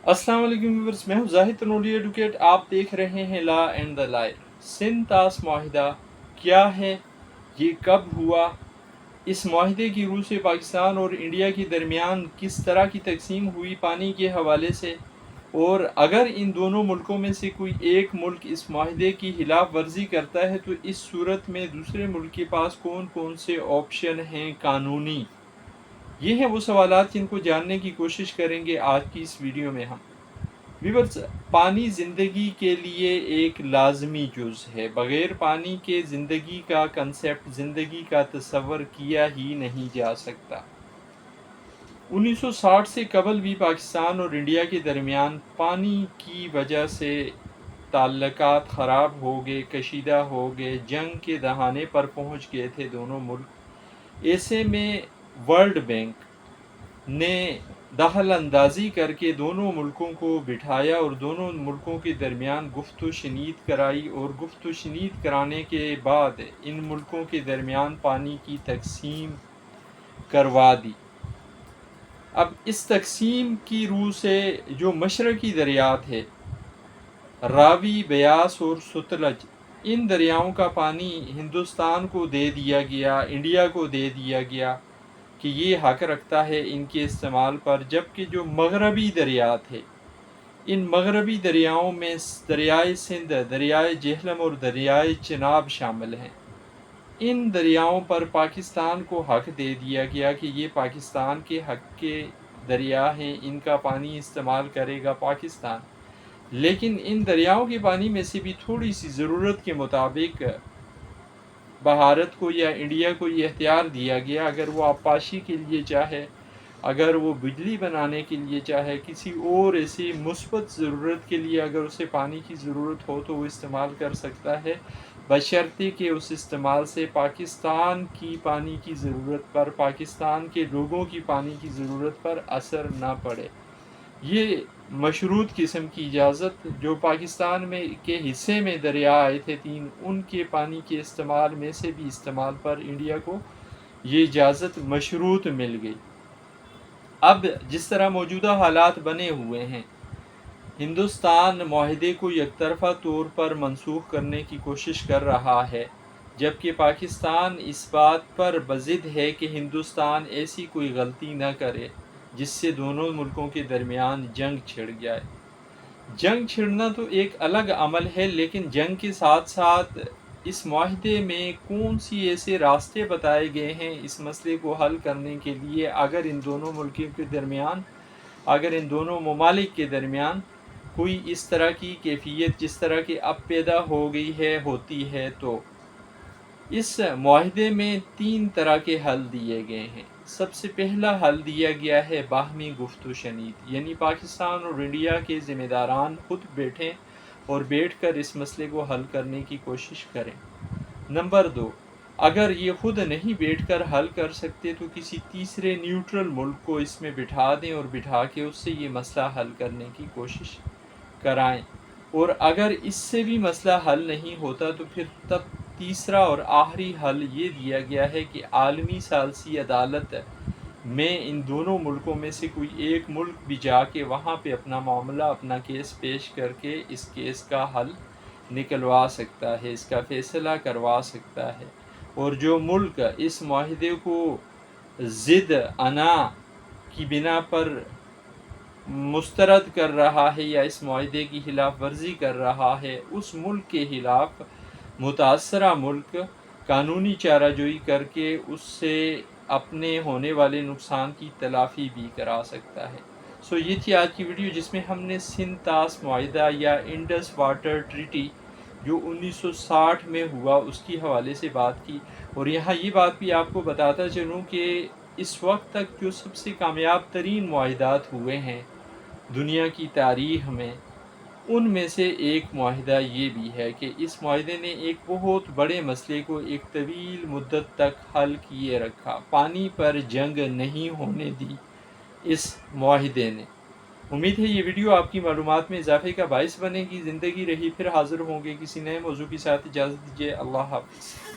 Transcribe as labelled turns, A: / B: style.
A: अस्सलाम वालेकुम व्यूअर्स, मैं हूं जाहिद तनोली एडवोकेट। आप देख रहे हैं law and the life. Sindh तास माहिदा क्या है, ये कब हुआ, इस माहिदे की रूह से पाकिस्तान और इंडिया के दरमियान किस तरह की तकसीम हुई पानी के हवाले से, और अगर इन दोनों मुल्कों में से कोई एक मुल्क इस माहिदे की खिलाफ वर्जी करता है तो इस सूरत में दूसरे मुल्क के पास कौन कौन से ऑप्शन हैं कानूनी। ये हैं वो सवालात जिनको जानने की कोशिश करेंगे आज की इस वीडियो में हम। व्यूअर्स, पानी ज़िंदगी के लिए एक लाजमी जुज़ है। बग़ैर पानी के ज़िंदगी का कंसेप्ट, ज़िंदगी का तसव्वुर किया ही नहीं जा सकता। 1960 से कबल भी पाकिस्तान और इंडिया के दरमियान पानी की वजह से ताल्लुकात ख़राब हो गए, कशीदा हो गए, जंग के दहाने पर पहुंच गए थे दोनों मुल्क। ऐसे में वर्ल्ड बैंक ने दखल अंदाज़ी करके दोनों मुल्कों को बिठाया और दोनों मुल्कों के दरमियान गुफ्त शनीद कराई, और गुफ्त शनीद कराने के बाद इन मुल्कों के दरमियान पानी की तकसीम करवा दी। अब इस तकसीम की रूह से जो मशरकी दरियात है, रावी, ब्यास और सतलज, इन दरियाओं का पानी हिंदुस्तान को दे दिया गया, इंडिया को दे दिया गया कि ये हक रखता है इनके इस्तेमाल पर। जबकि जो मगरबी दरियात है, इन मगरबी दरियाओं में दरियाए सिंध, दरियाए जेहलम और दरियाए चिनाब शामिल हैं। इन दरियाओं पर पाकिस्तान को हक दे दिया गया कि ये पाकिस्तान के हक के दरिया हैं, इनका पानी इस्तेमाल करेगा पाकिस्तान। लेकिन इन दरियाओं के पानी में से भी थोड़ी सी ज़रूरत के मुताबिक भारत को या इंडिया को ये इख्तियार दिया गया, अगर वो आबपाशी के लिए चाहे, अगर वो बिजली बनाने के लिए चाहे, किसी और ऐसी मुस्बत ज़रूरत के लिए अगर उसे पानी की ज़रूरत हो तो वो इस्तेमाल कर सकता है, बशर्ते कि उस इस्तेमाल से पाकिस्तान की पानी की ज़रूरत पर, पाकिस्तान के लोगों की पानी की ज़रूरत पर असर ना पड़े। ये मशरूत किस्म की इजाज़त जो पाकिस्तान में के हिस्से में दरिया आए थे 3, उनके पानी के इस्तेमाल में से भी इस्तेमाल पर इंडिया को ये इजाज़त मशरूत मिल गई। अब जिस तरह मौजूदा हालात बने हुए हैं, हिंदुस्तान माहिदे को एकतरफ़ा तौर पर मनसूख करने की कोशिश कर रहा है, जबकि पाकिस्तान इस बात पर बज़िद है कि हिंदुस्तान ऐसी कोई गलती न करे जिससे दोनों मुल्कों के दरमियान जंग छिड़ जाए। जंग छिड़ना तो एक अलग अमल है, लेकिन जंग के साथ साथ इस माहिदे में कौन सी ऐसे रास्ते बताए गए हैं इस मसले को हल करने के लिए, अगर इन दोनों मुल्कों के दरमियान, अगर इन दोनों ममालिक के दरमियान कोई इस तरह की कैफियत जिस तरह की अब पैदा हो गई है होती है, तो इस माहिदे में 3 तरह के हल दिए गए हैं। सबसे पहला हल दिया गया है बाहमी गुफ्त शनीद, यानी पाकिस्तान और इंडिया के ज़िम्मेदारान खुद बैठें और बैठकर इस मसले को हल करने की कोशिश करें। नंबर 2, अगर ये खुद नहीं बैठकर हल कर सकते तो किसी तीसरे न्यूट्रल मुल्क को इसमें बिठा दें और बिठा के उससे ये मसला हल करने की कोशिश कराएं। और अगर इससे भी मसला हल नहीं होता तो फिर तब तीसरा और आखिरी हल ये दिया गया है कि आलमी सालसी अदालत में इन दोनों मुल्कों में से कोई एक मुल्क भी जाके वहाँ पे अपना मामला, अपना केस पेश करके इस केस का हल निकलवा सकता है, इसका फ़ैसला करवा सकता है। और जो मुल्क इस माहिदे को ज़िद अना की बिना पर मुस्तरद कर रहा है या इस माहिदे की खिलाफ वर्जी कर रहा है, उस मुल्क के खिलाफ मुतासरा मुल्क कानूनी चाराजोई करके उससे अपने होने वाले नुकसान की तलाफ़ी भी करा सकता है। सो ये थी आज की वीडियो जिसमें हमने सिंध तास माहिदा या इंडस वाटर ट्रीटी जो 1960 में हुआ उसकी हवाले से बात की। और यहाँ ये बात भी आपको बताता चलूँ कि इस वक्त तक जो सबसे कामयाब तरीन मुआहिदात हुए हैं दुनिया की तारीख़ में, उनमें से एक मुआहिदा ये भी है कि इस मुआहिदे ने एक बहुत बड़े मसले को एक तवील मुद्दत तक हल किए रखा। पानी पर जंग नहीं होने दी इस मुआहिदे ने। उम्मीद है ये वीडियो आपकी मालूमात में इजाफे का बाइस बनेगी। ज़िंदगी रही फिर हाज़िर होंगे किसी नए मौजू के साथ। इजाज़त दीजिए। अल्लाह हाफ़िज़।